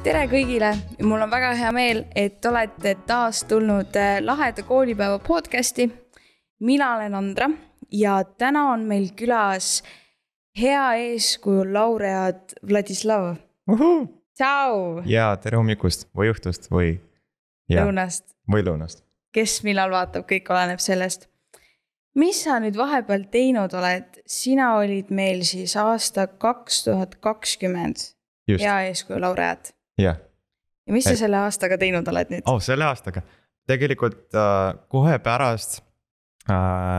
Tere kõigile! Mul on väga hea meel, et olete taas tulnud laheda koolipäeva podcasti. Mina olen Andra ja täna on meil külas hea eeskuju laureaat Vladislav. Tšau! Ja tere hommikust või õhtust või lõunast. Kes millal vaatab, kõik oleneb sellest. Mis sa nüüd vahepeal teinud oled? Sina olid meil siis aasta 2020 Just. hea eeskuju laureaat. Ja mis sa selle aastaga teinud oled nüüd? Selle aastaga. Tegelikult kohe pärast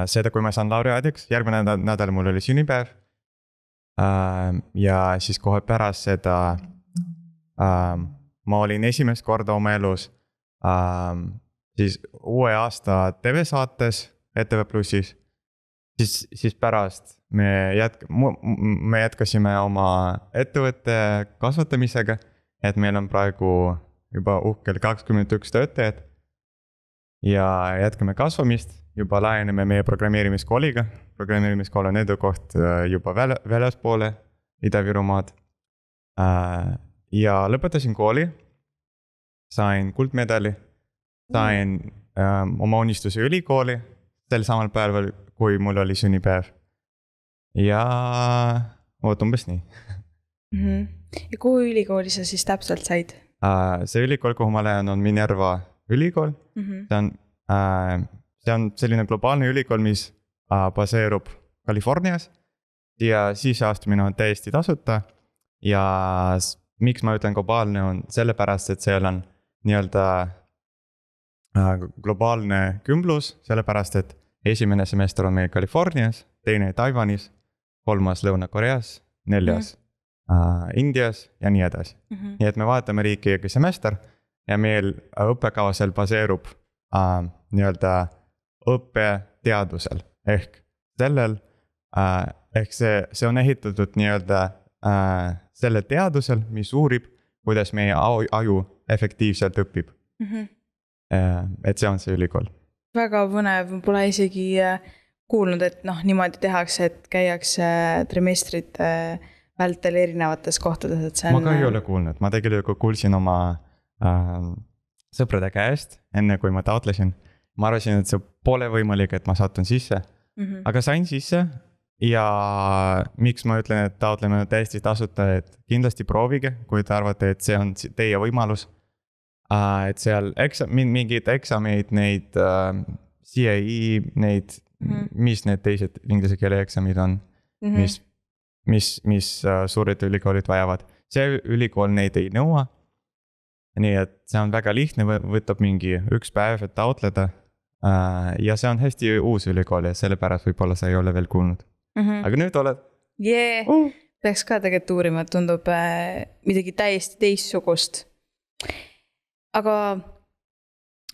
seda, kui ma saan laureaadiks, järgmine nädal mul oli sünnipäev. Ja siis kohe pärast seda ma olin esimest korda oma elus siis uue aasta TV-saates ETV Plussis. Siis pärast me jätkasime oma ettevõtte kasvatamisega, et meil on praegu juba uhkel 21 töötajad ja jätkame kasvamist, juba laieneme meie programmeerimiskooliga. Programmeerimiskool on edukoht juba väljaspoole Ida-Virumaad. Ja lõpetasin kooli, sain kuldmedali, sain oma unistuse ülikooli sel samal päeval, kui mul oli sünnipäev. Ja umbes nii. Ja kuhu ülikooli sa siis täpselt said? See ülikool, kuhu ma lähen, on Minerva ülikool. See on selline globaalne ülikool, mis baseerub Californias ja sisseastumine on täiesti tasuta. Ja miks ma ütlen globaalne on sellepärast, et seal on nii-öelda globaalne kümblus, sellepärast, et esimene semester on meil Californias, teine Taiwanis, 3. Lõuna-Koreas, 4. Indias ja nii edasi. Nii et me vaatame riiki iga semester ja meil õppekava baseerub nii-öelda õppeteadusel ehk sellel, ehk see on ehitatud nii-öelda selle teadusel, mis uurib, kuidas meie aju efektiivselt õpib. Et see on see ülikool. Väga põnev, pole isegi kuulnud, et niimoodi tehakse, et käiakse trimestrite vältel erinevates kohtades, et see on... Ma ka ei ole kuulnud, ma tegelikult kuulsin oma sõprade käest, enne kui ma taotlesin. Ma arvasin, et see pole võimalik, et ma satun sisse, aga sain sisse ja miks ma ütlen, et taotleme täiesti tasuta, et kindlasti proovige, kui te arvate, et see on teie võimalus. Et seal mingid eksameid, neid CAE, neid, mis need teised inglise keele eksamid on, mis suured ülikoolid vajavad. See ülikool neid ei nõua. Nii et see on väga lihtne, võtab mingi üks päev, et taotleda. Ja see on hästi uus ülikool ja sellepärast võib-olla sa ei ole veel kuulnud. Aga nüüd oled? Peaks ka tegelikult uurima, et tundub midagi täiesti teissugust. Aga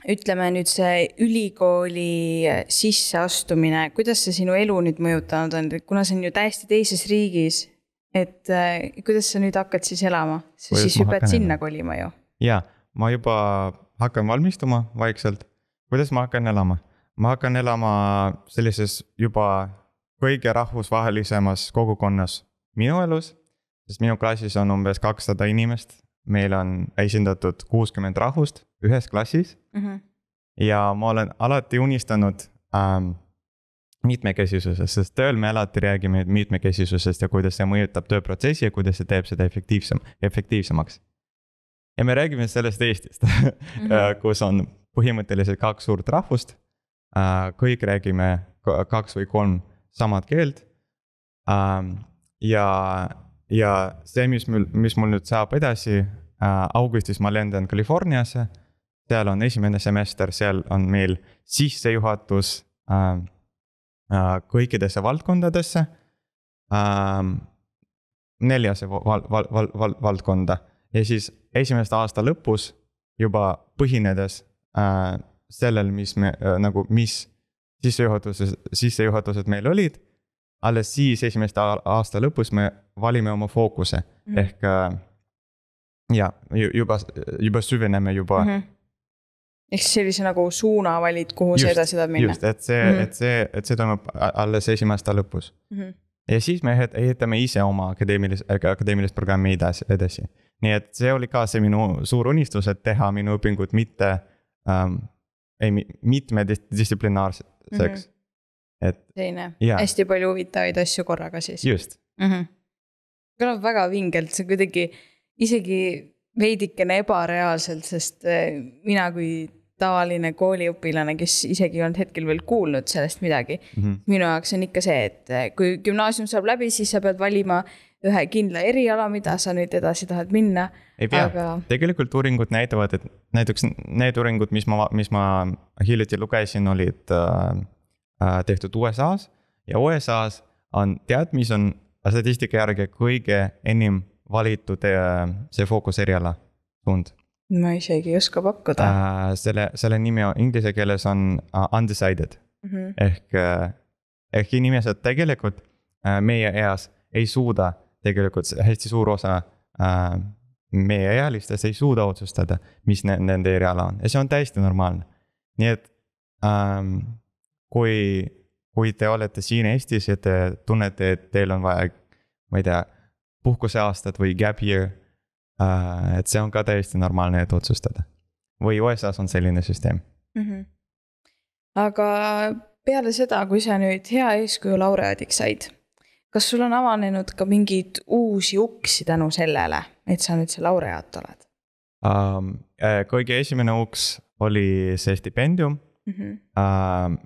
ütleme nüüd see ülikooli sisseastumine, kuidas see sinu elu nüüd mõjutanud on? Kuna see on ju täiesti teises riigis, et kuidas sa nüüd hakkad siis elama? Sa siis hüpped sinna kolima ju. Ja, ma juba hakkan valmistuma vaikselt. Kuidas ma hakkan elama? Ma hakkan elama sellises juba kõige rahvusvahelisemas kogukonnas minu elus, sest minu klassis on umbes 200 inimest. Meil on esindatud 60 rahvust ühes klassis ja ma olen alati unistanud mitmekesisusest, sest tööl me alati räägime mitmekesisusest ja kuidas see mõjutab tööprotsessi ja kuidas see teeb seda efektiivsemaks. Ja me räägime sellest Eestist, kus on põhimõtteliselt 2 suurt rahvust, kõik räägime 2 või 3 samad keelt ja see, mis mul nüüd saab edasi, augustis ma lendan Californiasse, seal on esimene semester, seal on meil sissejuhatus kõikidesse valdkondadesse, 4 valdkonda ja siis esimest aasta lõpus juba põhinedes sellel, mis sissejuhatused meil olid, alles siis esimest aasta lõpus me valime oma fookuse ehk juba süveneme juba. Ehk sellise nagu suuna valid, kuhu sa edasi tahad minna. Just, et see toimub alles esimest aasta lõpus. ja siis me ehitame ise oma akadeemilist programmi edasi. nii et see oli ka see minu suur unistus, et teha minu õpingud mitmedistsiplinaarseks. selline hästi palju huvitavaid asju korraga siis. Just. Kõlab väga vingelt, see kuidagi isegi veidikene ebareaalselt, sest mina kui tavaline kooliõpilane, kes isegi ei olnud hetkel veel kuulnud sellest midagi. Minu jaoks on ikka see, et kui gümnaasium saab läbi, siis sa pead valima ühe kindla eriala, mida sa nüüd edasi tahad minna. Ei pea, tegelikult uuringud näitavad, et näiteks need uuringud, mis ma hiljuti lugesin, olid tehtud USA-s ja USA-s on mis on statistika järgi kõige enim valitud see fookuseriala suund. Ma isegi ei oska pakkuda. Selle nimi inglise keeles on undecided. Ehk inimesed tegelikult meie eas ei suuda, tegelikult hästi suur osa meie ealistest ei suuda otsustada, mis nende eriala on. Ja see on täiesti normaalne. Nii et kui te olete siin Eestis ja te tunnete, et teil on vaja, ma ei tea, puhkuseaastat või gap year, et see on ka täiesti normaalne, et otsustada. Või USA-s on selline süsteem. Aga peale seda, kui sa nüüd hea eeskuju laureaadiks said, kas sul on avanenud ka mingid uusi uksi tänu sellele, et sa nüüd see laureaat oled? Kõige esimene uks oli see stipendium,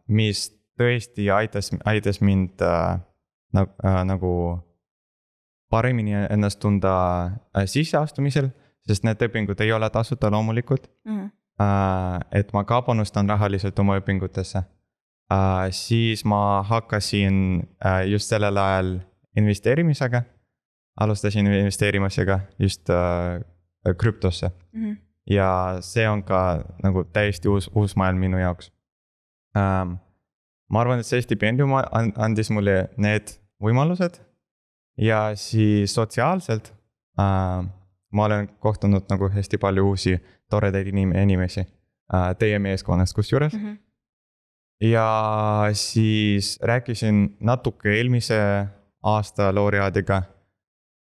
mis tõesti aitas mind nagu paremini ennast tunda sisseastumisel, sest need õpingud ei ole tasuta loomulikult. Et ma ka panustan rahaliselt oma õpingutesse. Siis ma hakkasin just sellel ajal investeerimisega. Alustasin investeerimisega just krüptosse. Ja see on ka nagu täiesti uus maailm minu jaoks. Ma arvan, et see stipendium andis mulle need võimalused. Ja siis sotsiaalselt ma olen kohtunud nagu hästi palju uusi toredaid inimesi teie meeskonnast kusjuures. Ja siis rääkisin natuke eelmise aasta laureaadiga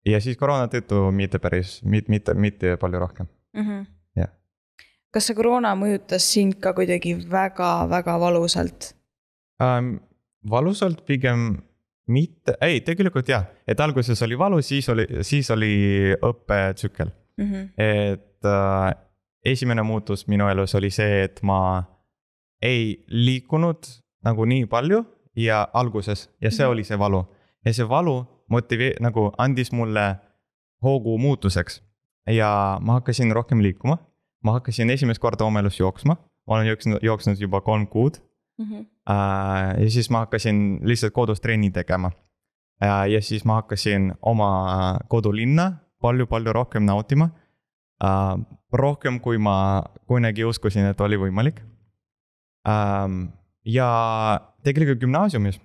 ja siis koroona tõttu mitte palju rohkem. Kas see koroona mõjutas sind ka kuidagi väga valusalt? Valusalt pigem mitte, ei tegelikult jah, et alguses oli valu, siis oli õppetsükkel. Et esimene muutus minu elus oli see, et ma ei liikunud nagu nii palju ja alguses ja see oli see valu. Ja see valu nagu andis mulle hoogu muutuseks ja ma hakkasin rohkem liikuma. Ma hakkasin esimest korda oma elus jooksma, ma olen jooksnud juba 3 kuud. Ja siis ma hakkasin lihtsalt kodus trenni tegema. Ja siis ma hakkasin oma kodulinna palju rohkem nautima. Rohkem kui ma kunagi uskusin, et oli võimalik. Ja tegelikult gümnaasiumis,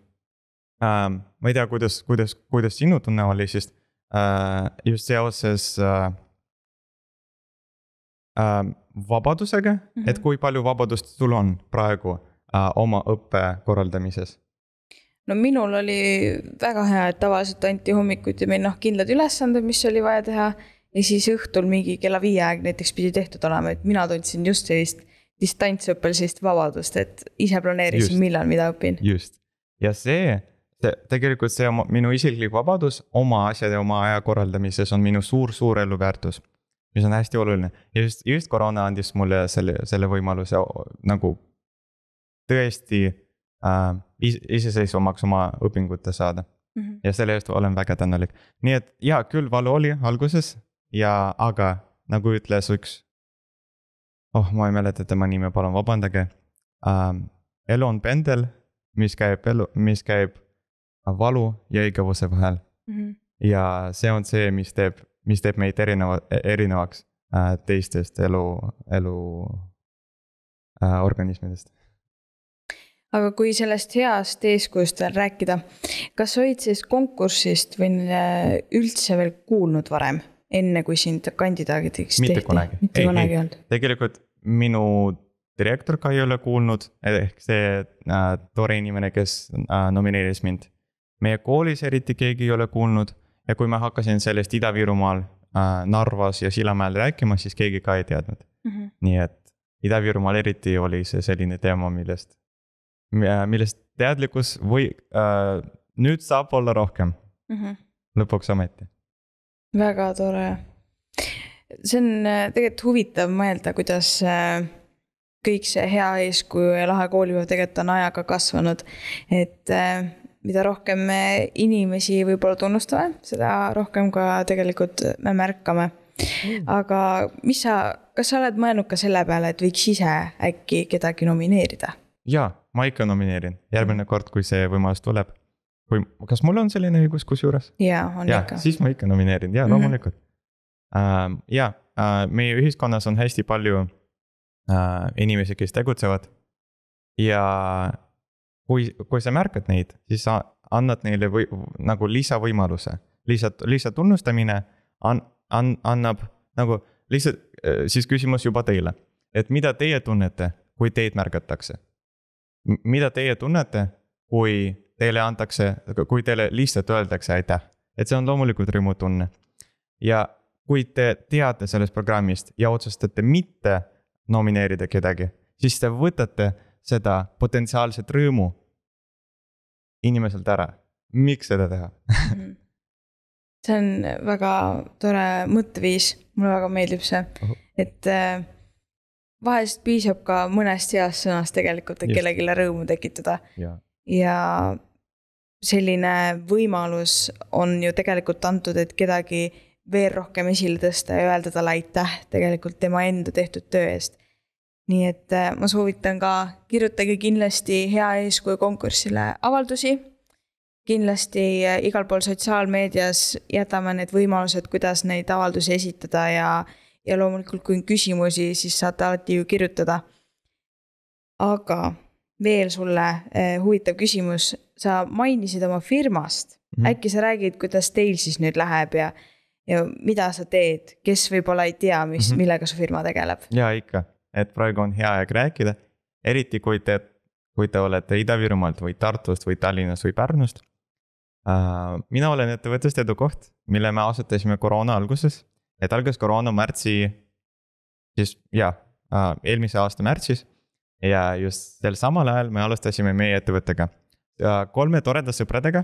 ma ei tea, kuidas sinu tunne oli, sest just seoses vabadusega, et kui palju vabadust sul on praegu oma õppe korraldamises? No minul oli väga hea, et tavaliselt anti hommikuti meil kindlad ülesanded, mis oli vaja teha ja siis õhtul mingi kella 5 aeg näiteks pidi tehtud olema, et mina tundsin just sellist distantsõppel sellist vabadust, et ise planeerisin millal mida õpin. Just. Ja tegelikult see minu isiklik vabadus oma asjade, oma aja korraldamises on minu suur eluväärtus, mis on hästi oluline. Ja just koroona andis mulle selle võimaluse nagu tõesti iseseisvamaks oma õpingute saada. Ja selle eest olen väga tänulik. Nii et jaa, küll valu oli alguses, aga nagu ütles üks, ma ei mäleta tema nime, palun vabandage. Elu on pendel, mis käib valu ja igavuse vahel. Ja see on see, mis teeb meid erinevaks teistest elu organismidest. Aga kui sellest heast eeskujust veel rääkida, kas olid sellest konkursist või üldse veel kuulnud varem, enne kui sind kandidaadiks tehti? Mitte kunagi olnud. Tegelikult minu direktor ka ei ole kuulnud, ehk see tore inimene, kes nomineeris mind. meie koolis eriti keegi ei ole kuulnud ja kui ma hakkasin sellest Ida-Virumaal, Narvas ja Sillamäel rääkima, siis keegi ka ei teadnud. Nii et Ida-Virumaal eriti oli see selline teema, millest teadlikkus nüüd saab olla rohkem. Lõpuks ometi. Väga tore. See on tegelikult huvitav mõelda, kuidas kõik see hea eeskuju ja lahe koolipäev tegelikult on ajaga kasvanud. Et mida rohkem me inimesi võib-olla tunnustame, seda rohkem ka tegelikult me märkame. Aga kas sa oled mõelnud ka selle peale, et võiks ise äkki kedagi nomineerida? Jaa, ma ikka nomineerin. Järgmine kord, kui see võimalus tuleb. Kas mul on selline õigus kusjuures? Jaa, on ikka. Siis ma ikka nomineerin, jaa, loomulikult. Meie ühiskonnas on hästi palju inimesi, kes tegutsevad ja kui sa märkad neid, siis sa annad neile nagu lisavõimaluse. Lihtsalt tunnustamine annab nagu lihtsalt siis küsimus juba teile, et mida teie tunnete, kui teid märgatakse? Mida teie tunnete, kui teile lihtsalt öeldakse aitäh? Et see on loomulikult rõõmutunne. Ja kui te teate sellest programmist ja otsustate mitte nomineerida kedagi, siis te võtate seda potentsiaalset rõõmu inimeselt ära. Miks seda teha? See on väga tore mõtteviis. Mulle väga meeldib see. Et vahest piisab ka mõnest heast sõnast tegelikult, et kellelegi rõõmu tekitada. Ja selline võimalus on ju tegelikult antud, et kedagi veel rohkem esile tõsta ja öelda talle aitäh tegelikult tema enda tehtud töö eest. Nii et ma soovitan ka kirjutage kindlasti hea eeskuju konkursile avaldusi. Kindlasti igal pool sotsiaalmeedias jätame need võimalused, kuidas neid avaldusi esitada ja loomulikult kui on küsimusi, siis saate alati ju kirjutada. Aga veel sulle huvitav küsimus. Sa mainisid oma firmast. Äkki sa räägid, kuidas teil siis nüüd läheb ja mida sa teed, kes võib-olla ei tea, millega su firma tegeleb? Jaa, ikka. Et praegu on hea aeg rääkida. Eriti kui te olete Ida-Virumaalt või Tartust või Tallinnast või Pärnust. Mina olen ettevõttest Edukoht, mille me asutasime koroona alguses. Et algas koroona eelmise aasta märtsis. Ja just sel samal ajal me alustasime meie ettevõttega. 3 toreda sõpradega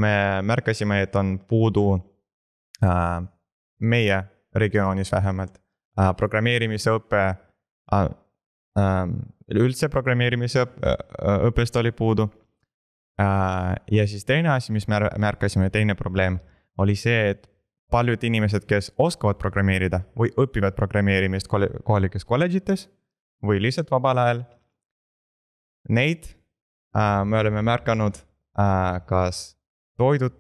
me märkasime, et on puudu meie regioonis vähemalt programmeerimise õppe, üldse programmeerimise õppest oli puudu. Ja siis teine asi, mis me märkasime, teine probleem oli see, et paljud inimesed, kes oskavad programmeerida või õpivad programmeerimist kohalikes kolledžites või lihtsalt vabal ajal, neid me oleme märkanud kas toidu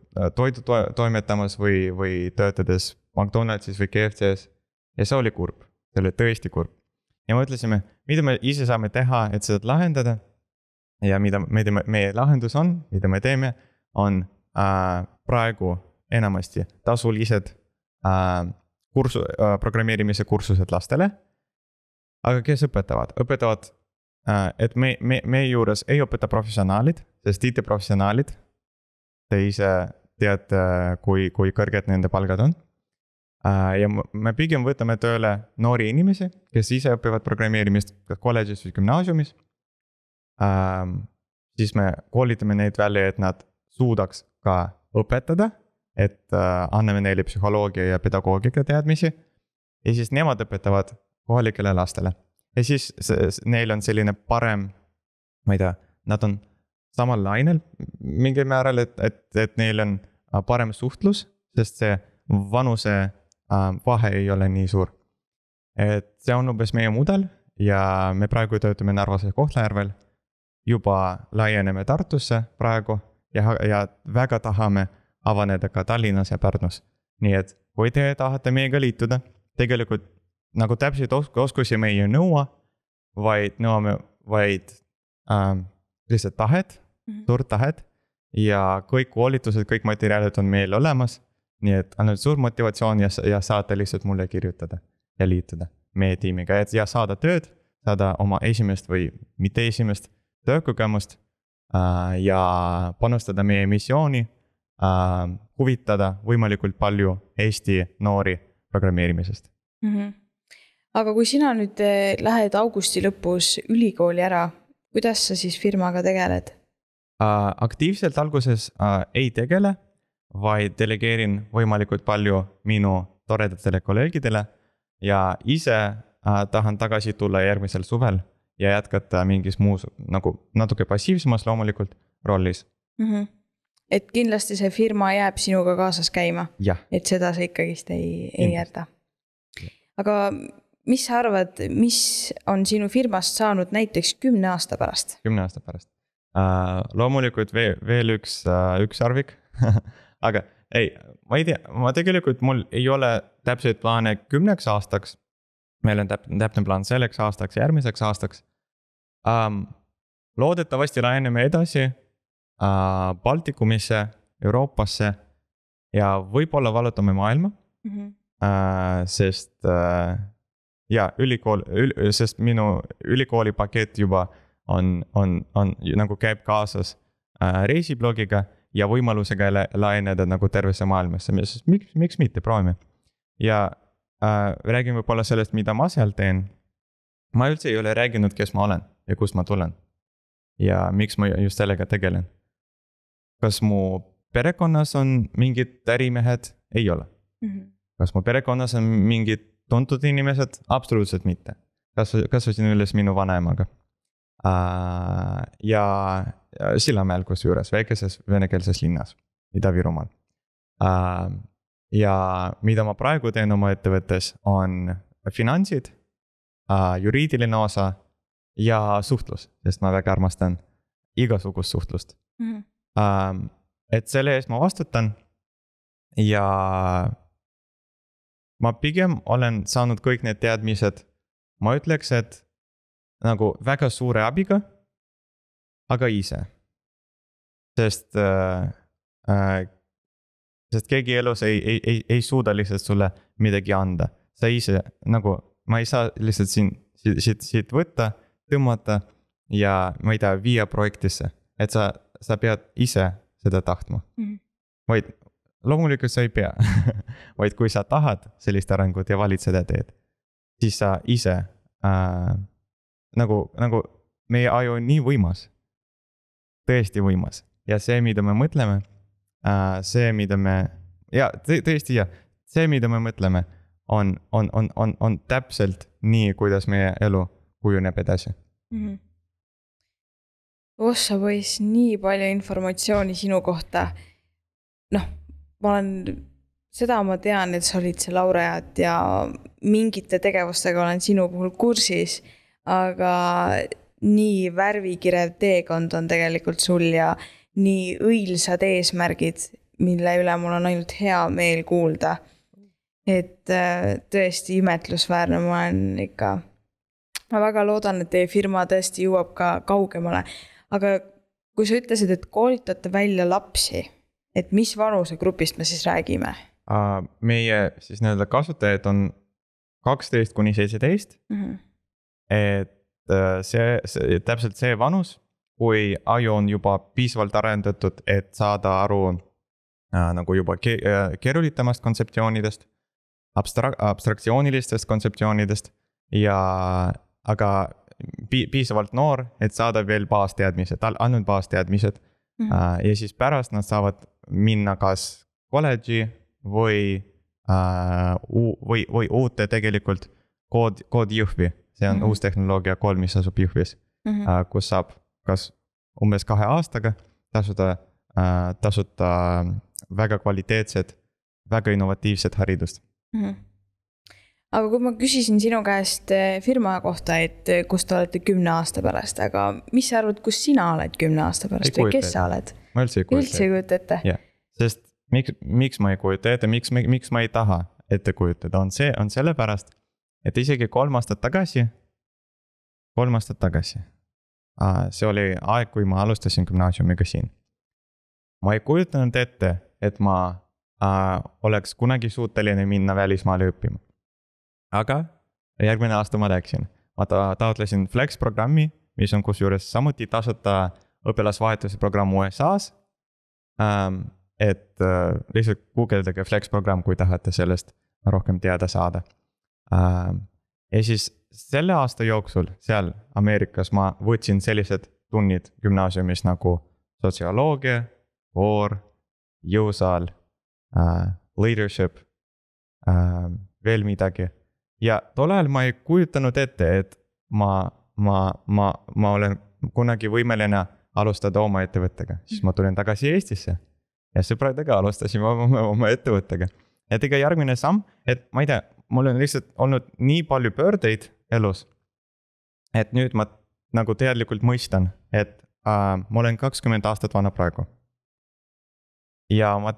toimetamas või töötades McDonaldsis või KFC's ja see oli kurb, see oli tõesti kurb. Ja mõtlesime, mida me ise saame teha, et seda lahendada ja mida meie lahendus on, mida me teeme, on praegu enamasti tasulised programmeerimise kursused lastele, aga kes õpetavad? Õpetavad, et meie juures ei õpeta professionaalid, sest IT-professionaalid, te ise teate, kui kõrged nende palgad on. Ja me pigem võtame tööle noori inimesi, kes ise õpivad programmeerimist kolledžis või gümnaasiumis. Siis me koolitame neid välja, et nad suudaks ka õpetada, et anname neile psühholoogia ja pedagoogika teadmisi. Ja siis nemad õpetavad kohalikele lastele. Ja siis neil on selline parem, ma ei tea, nad on samal lainel mingil määral, et neil on parem suhtlus, sest see vanuse vahe ei ole nii suur. Et see on umbes meie mudel ja me praegu töötame Narvas ja Kohtla-Järvel, juba laieneme Tartusse praegu ja väga tahame avaneda ka Tallinnas ja Pärnus. Nii et kui te tahate meiega liituda, tegelikult nagu täpselt oskusi me ei nõua, vaid lihtsalt tahet, suurt tahet ja kõik koolitused, kõik materjalid on meil olemas. Nii et ainult suur motivatsioon ja saate lihtsalt mulle kirjutada ja liituda meie tiimiga ja saada tööd, saada oma esimest või mitte esimest töökogemust ja panustada meie missiooni, huvitada võimalikult palju Eesti noori programmeerimisest. Aga kui sina nüüd lähed augusti lõpus ülikooli ära, kuidas sa siis firmaga tegeled? Aktiivselt alguses ei tegele, vaid delegeerin võimalikult palju minu toredatele kolleegidele ja ise tahan tagasi tulla järgmisel suvel ja jätkata mingis muus nagu natuke passiivsemas loomulikult rollis. Et kindlasti see firma jääb sinuga kaasas käima, et seda sa ikkagist ei jäta. Aga mis sa arvad, mis on sinu firmast saanud näiteks 10 aasta pärast? 10 aasta pärast. Loomulikult veel üks arvik, aga ei, ma ei tea, ma tegelikult mul ei ole täpseid plaane 10 aastaks. Meil on täpne plaan selleks aastaks, järgmiseks aastaks. Loodetavasti laieneme edasi Baltikumisse, Euroopasse ja võib-olla valutame maailma, sest sest minu ülikooli pakett juba on nagu käib kaasas reisiblogiga ja võimalusega laieneda nagu tervesse maailmasse, miks mitte, proovime. Ja räägin võib-olla sellest, mida ma seal teen. Ma üldse ei ole rääginud, kes ma olen ja kust ma tulen. Ja miks ma just sellega tegelen. Kas mu perekonnas on mingid ärimehed? Ei ole. Kas mu perekonnas on mingid tuntud inimesed? Absoluutselt mitte. Kasvasin üles minu vanaemaga. Ja Sillamäel kusjuures, väikeses venekeelses linnas, Ida-Virumaal. Ja mida ma praegu teen oma ettevõttes on finantsid, juriidiline osa ja suhtlus, sest ma väga armastan igasugust suhtlust. Et selle eest ma vastutan ja ma pigem olen saanud kõik need teadmised, ma ütleks, et nagu väga suure abiga, aga ise. Sest keegi elus ei suuda lihtsalt sulle midagi anda. Sa ise, nagu ma ei saa lihtsalt siit võtta, tõmmata ja ma ei tea, viia projektisse. Et sa pead ise seda tahtma. Vaid loomulikult sa ei pea. Vaid kui sa tahad sellist arengut ja valid seda teed, siis sa ise nagu meie aju on nii võimas. Tõesti võimas. Ja see, mida me mõtleme, see, mida me mõtleme, on täpselt nii, kuidas meie elu kujuneb edasi. Ossa poiss, nii palju informatsiooni sinu kohta. Seda ma tean, et sa olid see laureaat ja mingite tegevustega olen sinu puhul kursis, aga nii värvikirev teekond on tegelikult sul ja nii õilsad eesmärgid, mille üle mul on ainult hea meel kuulda. Et tõesti imetlusväärne, ma väga loodan, et teie firma tõesti jõuab ka kaugemale. Aga kui sa ütlesid, et koolitate välja lapsi, et mis vanusegrupist me siis räägime? Meie siis nii-öelda kasutajad on 12–17, et see täpselt see vanus, kui aju on juba piisavalt arendatud, et saada aru nagu juba keerulitamast kontseptsioonidest, abstraktsioonilistest kontseptsioonidest aga piisavalt noor, et saada veel baasteadmised, ainult baasteadmised. Ja siis pärast nad saavad minna kas kolledži või uute tegelikult koodi Jõhvi. See on uus tehnoloogia 3, mis asub Jõhvis, kus saab kas umbes 2 aastaga tasuta väga kvaliteetsed, väga innovatiivsed haridust. Aga kui ma küsisin sinu käest firma kohta, et kus te olete 10 aasta pärast, aga mis sa arvad, kus sina oled 10 aasta pärast või kes sa oled? Ma üldse ei kujuta ette. Sest miks ma ei kujuta ette, miks ma ei taha ette kujutada, on sellepärast, et isegi 3 aastat tagasi, see oli aeg, kui ma alustasin gümnaasiumiga siin. Ma ei kujutanud ette, et ma oleks kunagi suuteline minna välismaale õppima. Aga järgmine aasta ma läksin. Ma taotlesin Flex programmi, mis on kusjuures samuti tasuta õpilasvahetuse programm USA-s. Et lihtsalt guugeldage Flex programm, kui tahate sellest rohkem teada saada. Ja siis selle aasta jooksul seal Ameerikas ma võtsin sellised tunnid gümnaasiumis nagu sotsioloogia, jõusaal, leadership, veel midagi. Ja tol ajal ma ei kujutanud ette, et ma olen kunagi võimeline alustada oma ettevõttega, siis ma tulin tagasi Eestisse ja sõpradega alustasime oma ettevõttega. Et ega järgmine samm, et ma ei tea, mul on lihtsalt olnud nii palju pöördeid elus, et nüüd ma nagu teadlikult mõistan, et ma olen 20 aastat vana praegu. Ja ma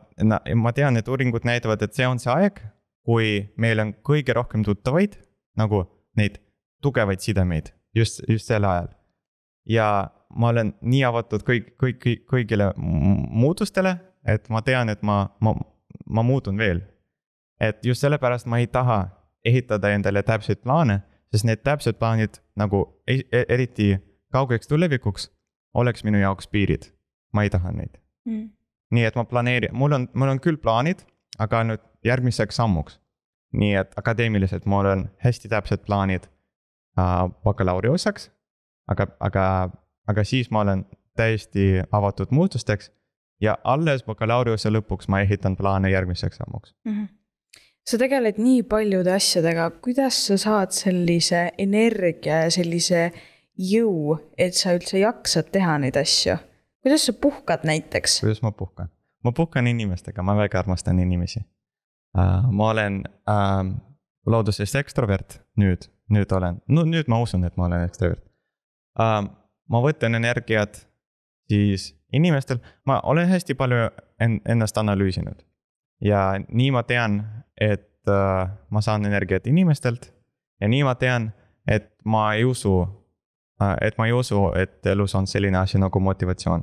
tean, et uuringud näitavad, et see on see aeg, kui meil on kõige rohkem tuttavaid, nagu neid tugevaid sidemeid, just sel ajal. Ja ma olen nii avatud kõigile muutustele, et ma tean, et ma muutun veel. Et just sellepärast ma ei taha ehitada endale täpseid plaane, sest need täpsed plaanid nagu eriti kaugeks tulevikuks oleks minu jaoks piirid. Ma ei taha neid. Nii et ma planeerin, mul on küll plaanid, aga nüüd järgmiseks sammuks. Nii et akadeemiliselt mul on hästi täpsed plaanid bakalauriosaks, aga siis ma olen täiesti avatud muutusteks ja alles bakalauriose lõpuks ma ehitan plaane järgmiseks sammuks. Sa tegeled nii paljude asjadega, kuidas sa saad sellise energia ja sellise jõu, et sa üldse jaksad teha neid asju? Kuidas sa puhkad näiteks? Kuidas ma puhkan? Ma puhkan inimestega, ma väga armastan inimesi. Ma olen loodusest ekstrovert, nüüd olen. No nüüd ma usun, et ma olen ekstrovert. Ma võtan energiat siis inimestel, ma olen hästi palju ennast analüüsinud. Ja nii ma tean, et ma saan energiat inimestelt ja nii ma tean, et ma ei usu, et elus on selline asi nagu motivatsioon.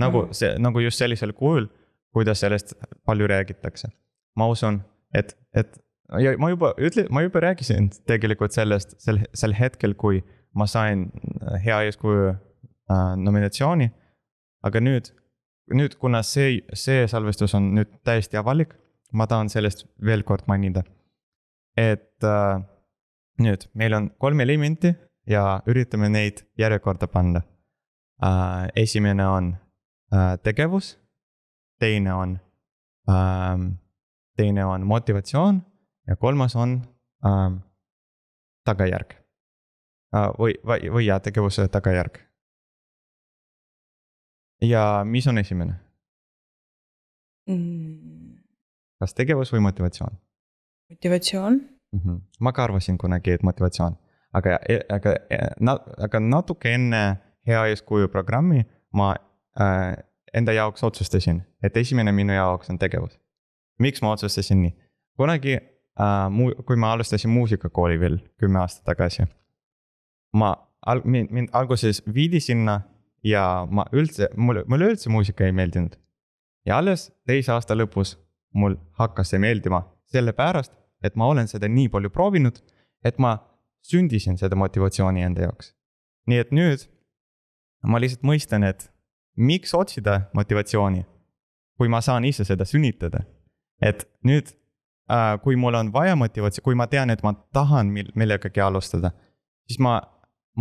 Nagu just sellisel kujul, kuidas sellest palju räägitakse. Ma usun, et ma juba rääkisin tegelikult sellest sel hetkel, kui ma sain hea eeskuju nominatsiooni, aga nüüd, kuna see salvestus on nüüd täiesti avalik, ma tahan sellest veel kord mainida. Et nüüd meil on 3 elementi ja üritame neid järjekorda panna. Esimene on tegevus, teine on motivatsioon ja kolmas on tagajärg. Või tegevuse tagajärg. Ja mis on esimene? Kas tegevus või motivatsioon? Motivatsioon. Ma ka arvasin kunagi, et motivatsioon. Aga natuke enne hea eeskuju programmi ma enda jaoks otsustasin, et esimene minu jaoks on tegevus. Miks ma otsustasin nii? Kunagi, kui ma alustasin muusikakooli veel 10 aastat tagasi, mind alguses viidi sinna ja mulle üldse muusika ei meeldinud. Ja alles 2 aasta lõpus mul hakkas see meeldima sellepärast, et ma olen seda nii palju proovinud, et ma sündisin seda motivatsiooni enda jaoks. Nii et nüüd ma lihtsalt mõistan, et miks otsida motivatsiooni, kui ma saan ise seda sünnitada. Et nüüd, kui mul on vaja motivatsiooni, kui ma tean, et ma tahan millegagi alustada, siis ma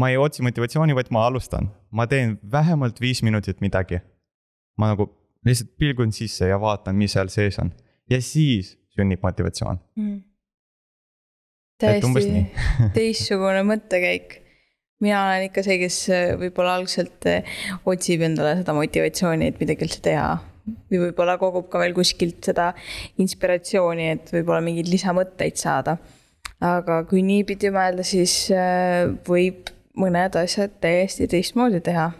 ei otsi motivatsiooni, vaid ma alustan. Ma teen vähemalt 5 minutit midagi. Ma nagu lihtsalt pilgun sisse ja vaatan, mis seal sees on. Ja siis sünnib motivatsioon. Täiesti teistsugune mõttekäik. Mina olen ikka see, kes võib-olla algselt otsib endale seda motivatsiooni, et midagi üldse teha. Või võib-olla kogub ka veel kuskilt seda inspiratsiooni, et võib-olla mingid lisamõtteid saada. Aga kui nii pidi mõelda, siis võib mõned asjad täiesti teistmoodi teha.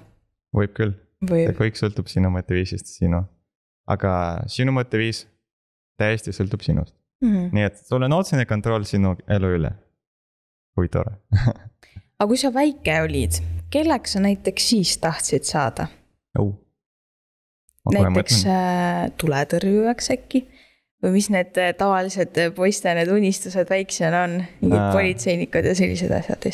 Võib küll. See kõik sõltub sinu mõtteviisist. Aga sinu mõtteviis täiesti sõltub sinust. Nii et sul on otsene kontroll sinu elu üle. Kui tore. Aga kui sa väike olid, kelleks sa näiteks siis tahtsid saada? Näiteks tuletõrjujaks äkki? Või mis need tavalised poiste need unistused väiksena on? Mingid politseinikud ja sellised asjad.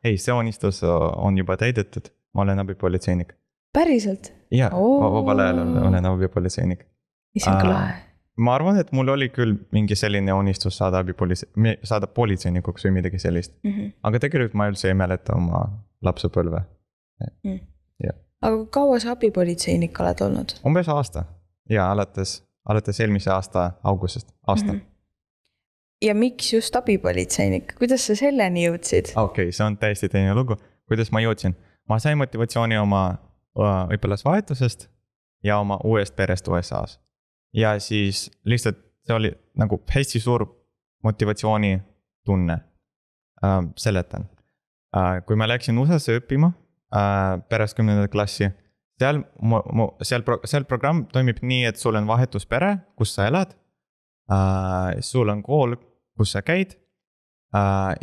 Ei, see unistus on juba täidetud. Ma olen abipolitseinik. Päriselt? Jaa, vabal ajal olen abipolitseinik. Issand kui lahe. Ma arvan, et mul oli küll mingi selline unistus saada politseinikuks või midagi sellist. Aga tegelikult ma üldse ei mäleta oma lapsepõlve. Aga kaua sa abipolitseinik oled olnud? Umbes aasta. Ja alates eelmise aasta augustist. Ja miks just abipolitseinik? Kuidas sa selleni jõudsid? Okei, see on täiesti teine lugu. Kuidas ma jõudsin? Ma sain motivatsiooni oma õpilasvahetusest ja oma uuest perest USA-s. Ja siis lihtsalt see oli nagu hästi suur motivatsiooni tunne. Seletan. Kui ma läksin USA-sse õppima pärast 10. klassi, seal programm toimib nii, et sul on vahetuspere, kus sa elad, sul on kool, kus sa käid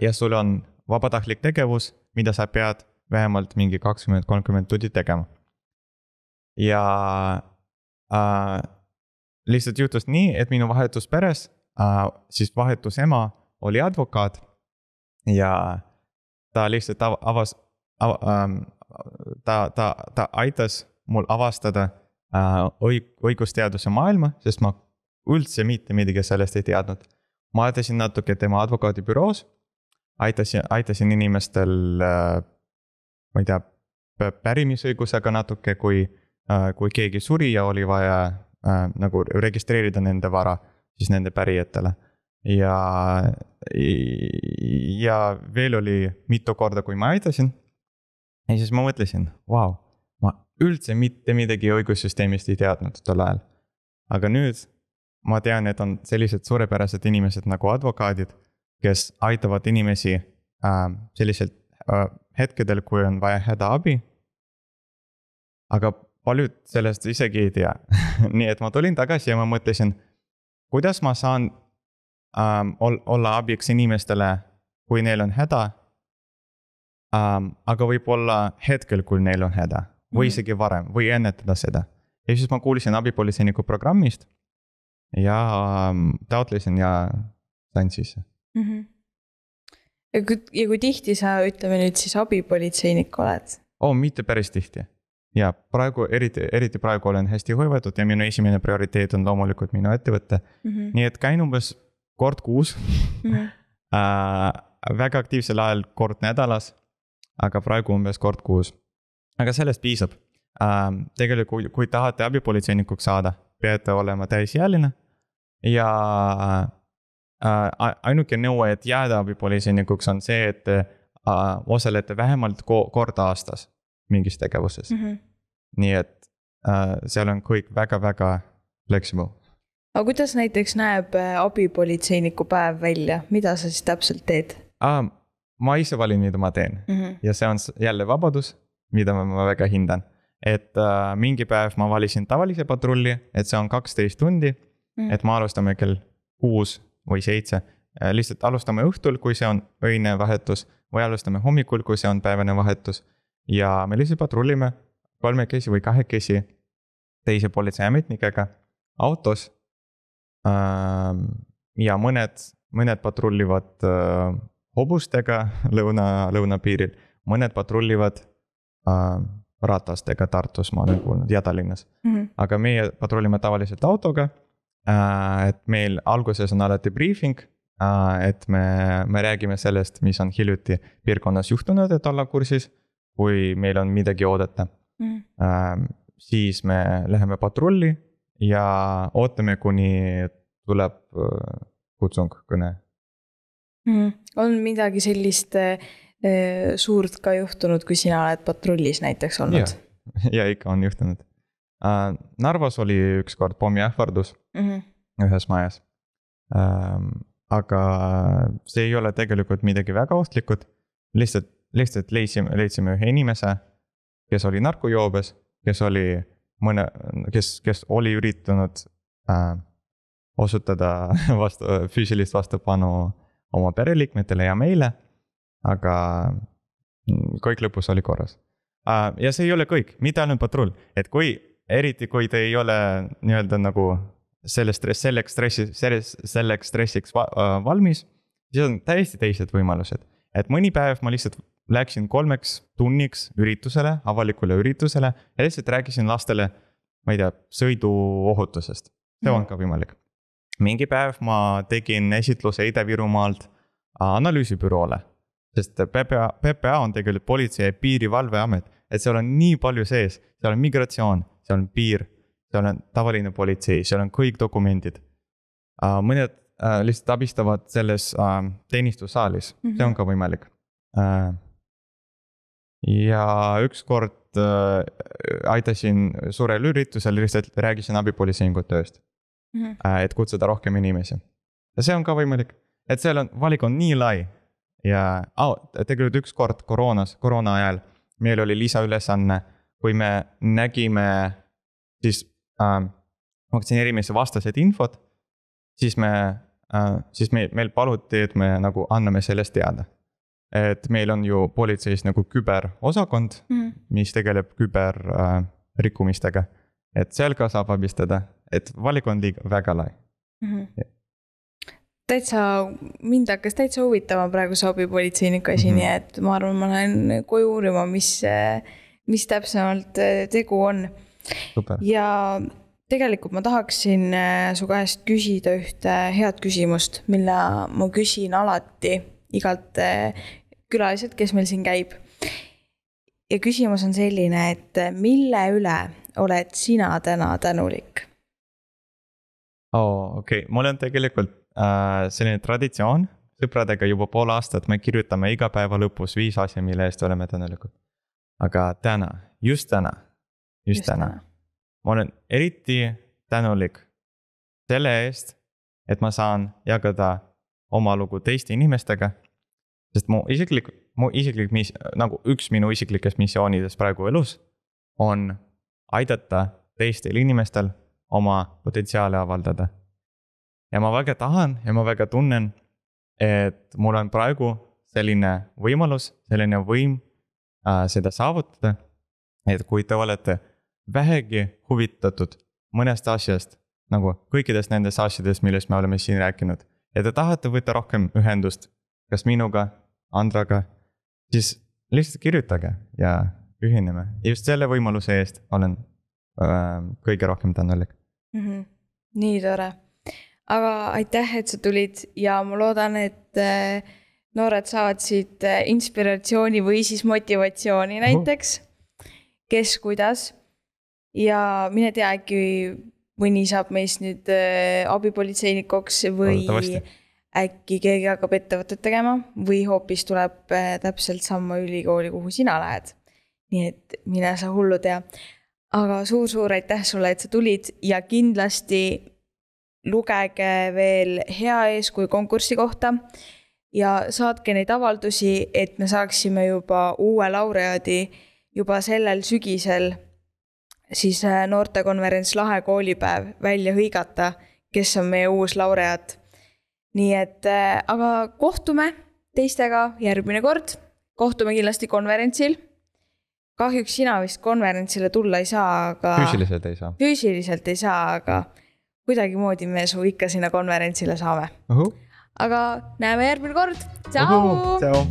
ja sul on vabatahtlik tegevus, mida sa pead vähemalt mingi 20-30 tundi tegema. Ja lihtsalt juhtus nii, et minu vahetusperes, siis vahetusema oli advokaat ja ta lihtsalt ta aitas mul avastada õigusteaduse maailma, sest ma üldse mitte midagi sellest ei teadnud. Ma aitasin natuke tema advokaadibüroos, aitasin inimestel, ma ei tea, pärimisõigusega natuke, kui keegi suri ja oli vaja nagu registreerida nende vara siis nende pärijatele. Ja veel oli mitu korda, kui ma aitasin. Ja siis ma mõtlesin, vau, ma üldse mitte midagi õigussüsteemist ei teadnud tol ajal. Aga nüüd ma tean, et on sellised suurepärased inimesed nagu advokaadid, kes aitavad inimesi selliselt hetkedel, kui on vaja hädaabi. Aga paljud sellest isegi ei tea. Nii et ma tulin tagasi ja ma mõtlesin, kuidas ma saan olla abiks inimestele, kui neil on häda, aga võib-olla hetkel, kui neil on häda, või isegi varem, või ennetada seda. Ja siis ma kuulisin abipolitseiniku programmist ja taotlesin ja sain sisse. Ja kui tihti sa, ütleme nüüd siis abipolitseinik oled? Mitte päris tihti. Ja praegu, eriti praegu olen hästi hõivatud ja minu esimene prioriteet on loomulikult minu ettevõtte. Nii et käin umbes kord kuus, väga aktiivsel ajal kord nädalas, aga praegu umbes kord kuus. Aga sellest piisab. Tegelikult, kui tahate abipolitseinikuks saada, peate olema täisealine ja ainuke nõue, et jääda abipolitseinikuks on see, et osalete vähemalt kord aastas mingis tegevuses. Nii et seal on kõik väga-väga flexible. Aga kuidas näiteks näeb abipolitseiniku päev välja? Mida sa siis täpselt teed? Ma ise valin, mida ma teen. Ja see on jälle vabadus, mida ma väga hindan. Et mingi päev ma valisin tavalise patrulli, et see on 12 tundi, et ma alustame kell 6 või 7. Lihtsalt alustame õhtul, kui see on öine vahetus, või alustame hommikul, kui see on päevane vahetus. Ja me lihtsalt patrullime 3 või 2 teise politseiametnikega autos. Ja mõned patrullivad hobustega lõunapiiril, mõned patrullivad ratastega Tartus, ma olen kuulnud, ja Tallinnas. Aga meie patrullime tavaliselt autoga, et meil alguses on alati briefing, et me räägime sellest, mis on hiljuti piirkonnas juhtunud, et olla kursis, kui meil on midagi oodata. Siis me läheme patrulli ja ootame, kuni tuleb kutsung kõne. On midagi sellist suurt ka juhtunud, kui sina oled patrullis näiteks olnud? Ja ikka on juhtunud. Narvas oli ükskord pommiähvardus ühes majas. Aga see ei ole tegelikult midagi väga ohtlikud. Lihtsalt leidsime ühe inimese, kes oli narkojoobes, kes oli üritanud osutada füüsilist vastupanu oma pereliikmetele ja meile, aga kõik lõpus oli korras. Ja see ei ole kõik, mitte ainult patrull, et eriti kui te ei ole nii-öelda nagu selleks stressiks valmis, siis on täiesti teised võimalused. Et mõni päev ma lihtsalt läksin 3 tunniks üritusele, avalikule üritusele ja lihtsalt rääkisin lastele, ma ei tea, sõiduohutusest. See on ka võimalik. Mingi päev ma tegin esitluse Ida-Virumaalt analüüsibüroole, sest PPA on tegelikult politsei- ja piirivalveamet, et seal on nii palju sees, seal on migratsioon, seal on piir, seal on tavaline politsei, seal on kõik dokumendid. Mõned lihtsalt abistavad selles teenistussaalis, see on ka võimalik. Ja ükskord aitasin suurel üritusel, lihtsalt räägisin abipolitseingu tööst, et kutsuda rohkem inimesi. Ja see on ka võimalik, et seal on, valik on nii lai ja tegelikult ükskord koroona ajal meil oli lisaülesanne, kui me nägime siis vaktsineerimise vastased infot, siis meil paluti, et me nagu anname sellest teada. Et meil on ju politseis nagu küberosakond, mis tegeleb küberrikkumistega. Et seal ka saab abistada, et valik on väga lai. Mind hakkas täitsa huvitama praegu see abipolitseiniku asi, nii et ma arvan, ma lähen koju uurima, mis täpsemalt tegu on. Super. Ja tegelikult ma tahaksin su käest küsida ühte head küsimust, mille ma küsin alati igalt külaliselt, kes meil siin käib. Ja küsimus on selline, et mille üle oled sina täna tänulik? Okei. Mul on tegelikult selline traditsioon, sõpradega juba pool aastat me kirjutame iga päeva lõpus 5 asja, mille eest oleme tänulikud. Aga täna, just täna. Ma olen eriti tänulik selle eest, et ma saan jagada oma lugu teiste inimestega, sest nagu üks minu isiklikest missioonidest praegu elus on aidata teistel inimestel oma potentsiaali avaldada. Ja ma väga tahan ja ma väga tunnen, et mul on praegu selline võimalus, selline võim seda saavutada, et kui te olete vähegi huvitatud mõnest asjast, nagu kõikidest nendest asjadest, millest me oleme siin rääkinud, ja te tahate võtta rohkem ühendust, kas minuga, Andraga, siis lihtsalt kirjutage ja ühineme. Just selle võimaluse eest olen kõige rohkem tänulik. Nii tore. Aga aitäh, et sa tulid ja ma loodan, et noored saavad siit inspiratsiooni või siis motivatsiooni näiteks, kes kuidas. Ja mine tea, äkki mõni saab meist nüüd abipolitseinikoks või äkki keegi hakkab ettevõtet tegema või hoopis tuleb täpselt samma ülikooli, kuhu sina lähed. Nii et mine sa hullu tea. Aga suur aitäh sulle, et sa tulid ja kindlasti lugege veel hea eeskuju konkursi kohta ja saatke neid avaldusi, et me saaksime juba uue laureaadi juba sellel sügisel siis noortekonverents Lahe koolipäev välja hõigata, kes on meie uus laureaat. Nii et, aga kohtume teistega järgmine kord. Kohtume kindlasti konverentsil. Kahjuks sina vist konverentsile tulla ei saa, aga Füüsiliselt ei saa, aga kuidagi moodi me su ikka sinna konverentsile saame. Aga näeme järgmine kord. Ciao! Ciao!